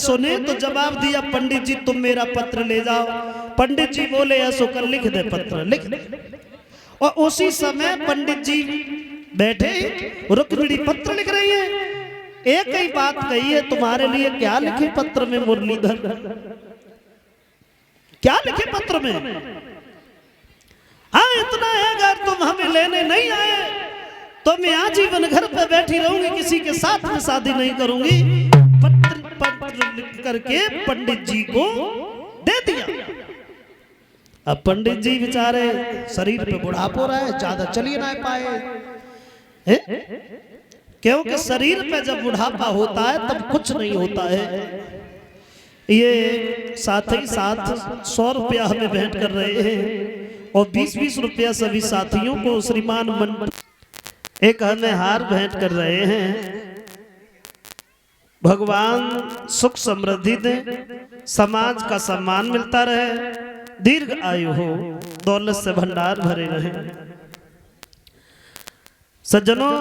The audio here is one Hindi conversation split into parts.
सुने तो जवाब दिया, पंडित जी तुम मेरा पत्र ले जाओ। पंडित जी बोले ऐसो कर, लिख दे पत्र, लिख दे। और उसी समय पंडित जी बैठे, रुक्मिणी पत्र लिख रही है। एक ही बात कही है, तुम्हारे लिए क्या लिखे पत्र में मुरलीधर, क्या लिखे पत्र में? हाँ इतना है, अगर तुम हमें लेने नहीं आए तो मैं आजीवन घर पे बैठी रहूंगी, किसी के साथ में शादी नहीं करूंगी। पत्र लिख करके पंडित जी को दे दिया। अब पंडित जी बेचारे शरीर पे बुढ़ापा हो रहा है, ज्यादा चल ही ना पाए, क्योंकि शरीर पे जब बुढ़ापा होता है तब कुछ नहीं होता है। ये साथ ही साथ 100 रुपया हमें भेंट कर रहे हैं और 20-20 रुपया सभी साथियों को श्रीमान मंडल एक हमें हार भेंट कर रहे हैं। भगवान सुख समृद्धि दे, समाज का सम्मान मिलता रहे, दीर्घ आयु हो, दौलत से भंडार भरे रहे। सज्जनों,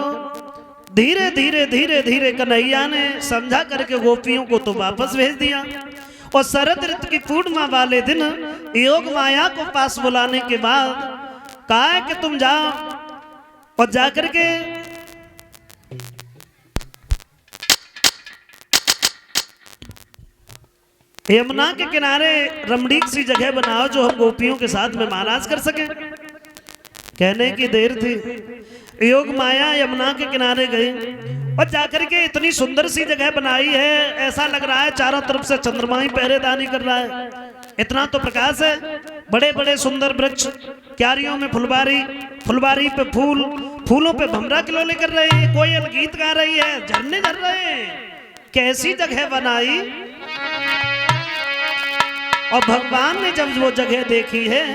धीरे धीरे धीरे धीरे कन्हैया ने समझा करके गोपियों को तो वापस भेज दिया। और शरद ऋतु की पूर्णिमा वाले दिन योग माया को पास बुलाने के बाद कहा कि तुम जाओ और जाकर के यमुना के किनारे रमणीक सी जगह बनाओ जो हम गोपियों के साथ में महाराज कर सके। कहने की देर थी, योग माया यमुना के किनारे गई और जाकर के इतनी सुंदर सी जगह बनाई है, ऐसा लग रहा है चारों तरफ से चंद्रमा ही पहरेदारी कर रहा है। इतना तो प्रकाश है, बड़े बड़े सुंदर वृक्ष, क्यारियों में फुलबारी, फुलबारी पे फूल, फूलों पे भमरा किलोले कर रहे हैं, कोयल गीत गा रही है, झरने झर रहे हैं। कैसी जगह बनाई। और भगवान ने जब वो जगह देखी है,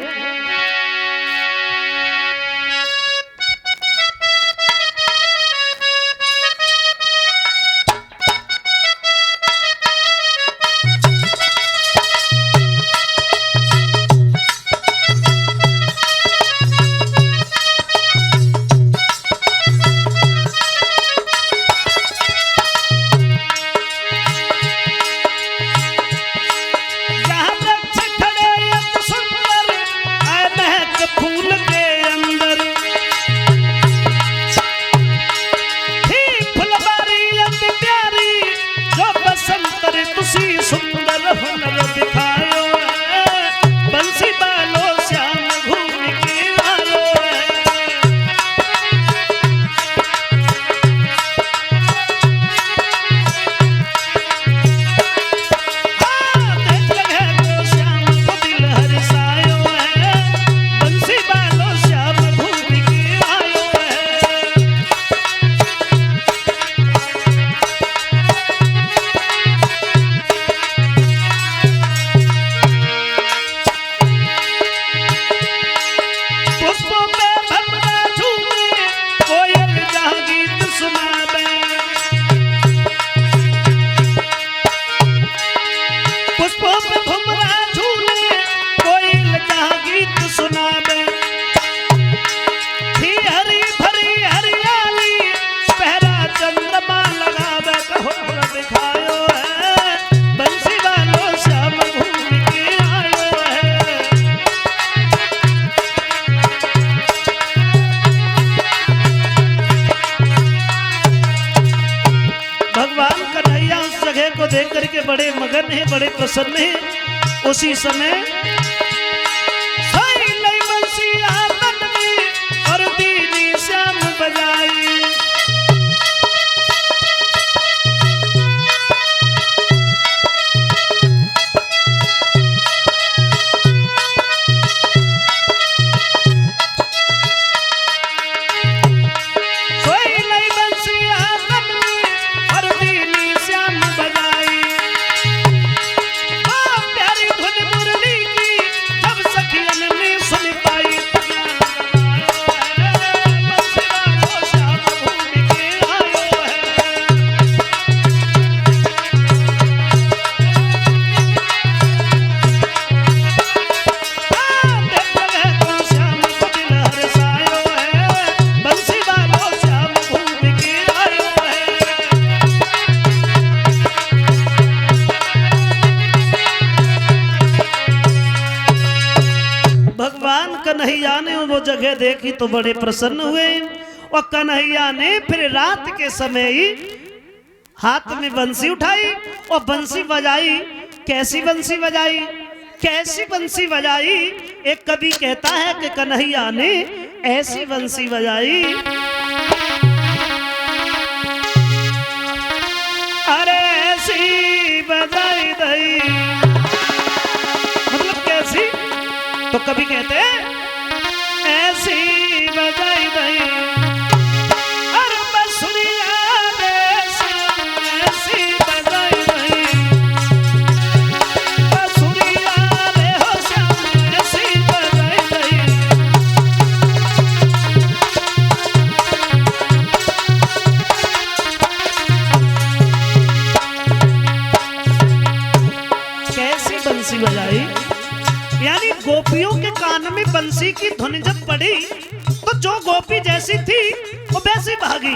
देख करके बड़े मगन है, बड़े प्रसन्न है। उसी समय बंसी आंगन में और दीदी श्याम बजाई। कन्हैया ने वो जगह देखी तो बड़े प्रसन्न हुए। और कन्हैया ने फिर रात के समय ही हाथ में बंसी उठाई और बंसी बजाई। कैसी बंसी बजाई, कैसी बंसी बजाई? एक कवि कहता है कि कन्हैया ने ऐसी बंसी बजाई, अरे ऐसी बजाई दई। मतलब कैसी? तो कवि कहते हैं ऐसी बजाई दई, अरे बंसुरिया ऐसी बजाई दई, बंसुरिया रे हो श्याम ऐसी बजाई दई। कैसी बंसी बजाई? यानी गोपियों के कान में बंसी की धुन जब पड़ी तो जो गोपी जैसी थी वो वैसी भागी।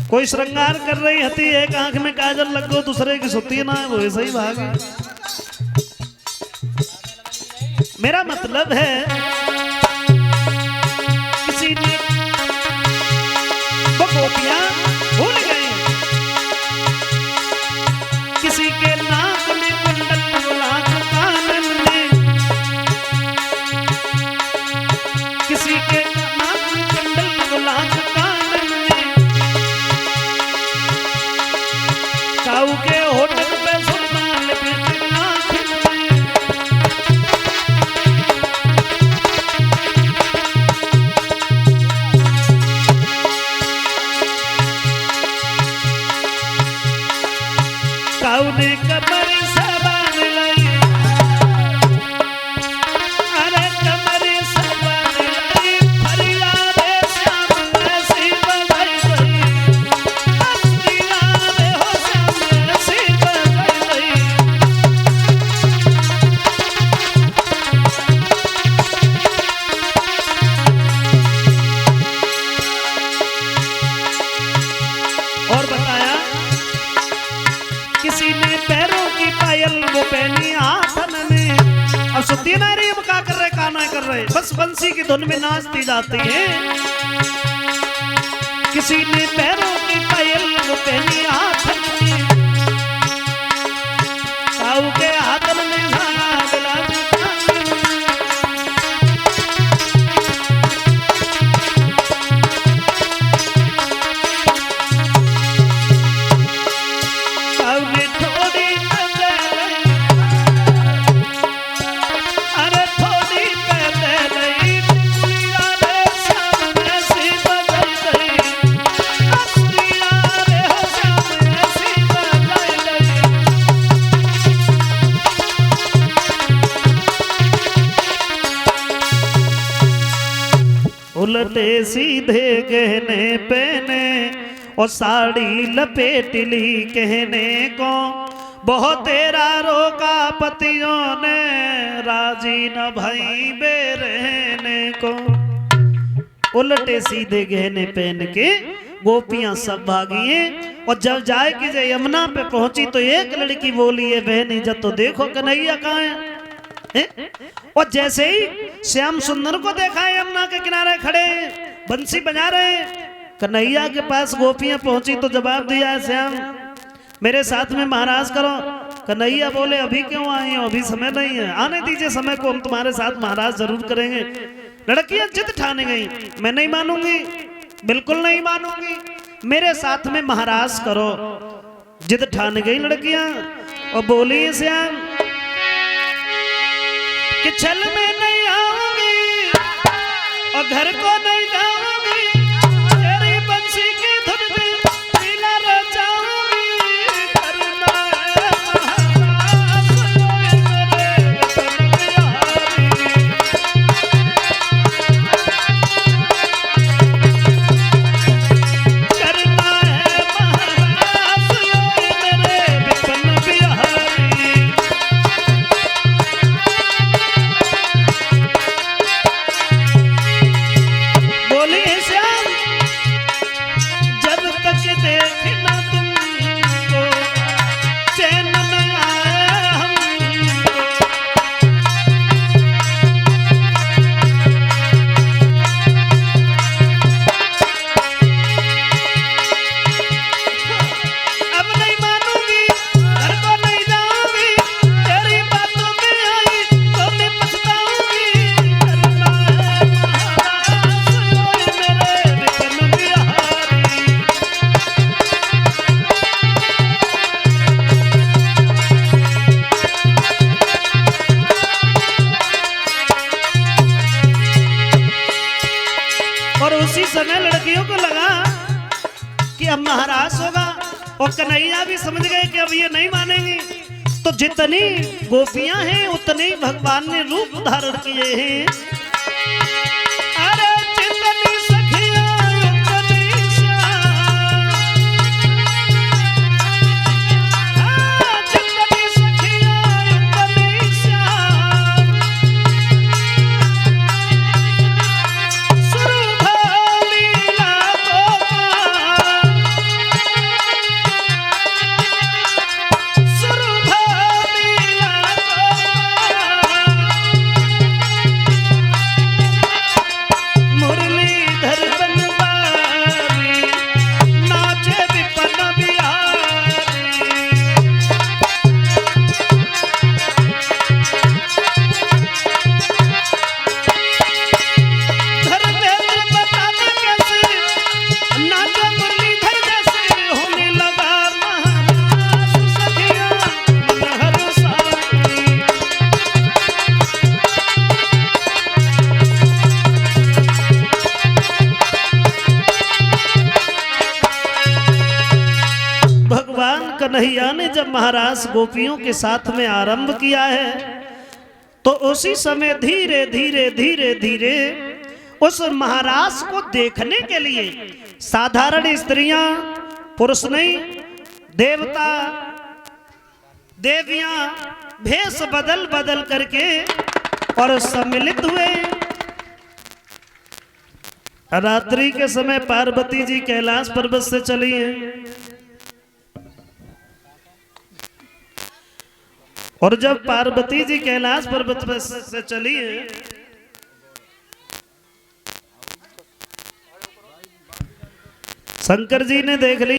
कोई श्रृंगार कर रही थी, एक आंख में काजल लग गो, दूसरे की सुती ना है, वो वैसे ही भागी। मेरा मतलब है किसी ने वो गोपियां भूल गई, किसी के नाक में कुंडल लाख कानन में, किसी के नाक में कुंडल लाख कानन में, काऊ के होठन पे सुल्तान लिपट नाखन में। काऊ ने कमर से बांध लाई, अरे कमर से बांध लाई, फरियाद श्याम ऐसी बजाई दई, फरियाद हो श्याम ऐसी बजाई दई। और बताया किसी ने पैरों की पायल वो पहनी हाथन में। अब सुती ना रही, अब क्या कर रहे, काना कर रहे, बस बंसी की धुन में नाचती जाती है। किसी ने पैरों की पायल वो पहनी हाथन में, काऊ के हाथन में झाना गुलाब कानन में। काऊ ने थोड़ी बदलाई, अरे थोड़ी बदलाई, फरिया रे श्याम ऐसी बजाई दई, फरिया रे हो श्याम ऐसी बजाई दई। उलटे सीधे गहने पहने और साड़ी लपेट ली कहने को, बहुत तेरा रोका पतियों ने, राजी न भई बेरहने को। उलटे सीधे गहने पहन के गोपियां सब भागी हैं। और जब जाए कि जब यमुना पे पहुंची तो एक लड़की बोली है, बहनी जब तो देखो कन्हैया कहाँ है? और जैसे ही श्याम सुंदर को देखा यमुना के किनारे खड़े बंसी बजा रहे, कन्हैया के पास गोपियां पहुंची तो जवाब दिया है, श्याम मेरे साथ में महाराज करो। कन्हैया बोले अभी क्यों आए हो, अभी समय नहीं है, आने दीजिए समय को, हम तुम्हारे साथ महाराज जरूर करेंगे। लड़कियां जिद ठाने गई, मैं नहीं मानूंगी, बिल्कुल नहीं मानूंगी, मेरे साथ में महाराज करो। जिद ठान गई लड़कियां और बोली श्याम कि छल में नहीं आऊंगी और घर को नहीं जाऊंगी, तेरी बंसी की धुन में लीला रचाऊंगी। करना है महाराज मेरे वतन बिहारी, करना है महाराज मेरे वतन बिहारी। कन्हैया भी समझ गए कि अब ये नहीं मानेंगी, तो जितनी गोपियां हैं उतने ही भगवान ने रूप धारण किए हैं। अरे जितनी सखियां उतनी जितनी सखियां उतनी कन्हैया ने जब महाराज गोपियों के साथ में आरंभ किया है, तो उसी समय धीरे धीरे धीरे धीरे उस महाराज को देखने के लिए साधारण स्त्रियां, पुरुष नहीं, देवता देवियां भेष बदल बदल करके और सम्मिलित हुए। रात्रि के समय पार्वती जी कैलाश पर्वत से चली हैं, और जब पार्वती जी कैलाश पर्वत से चली है, शंकर जी ने देख ली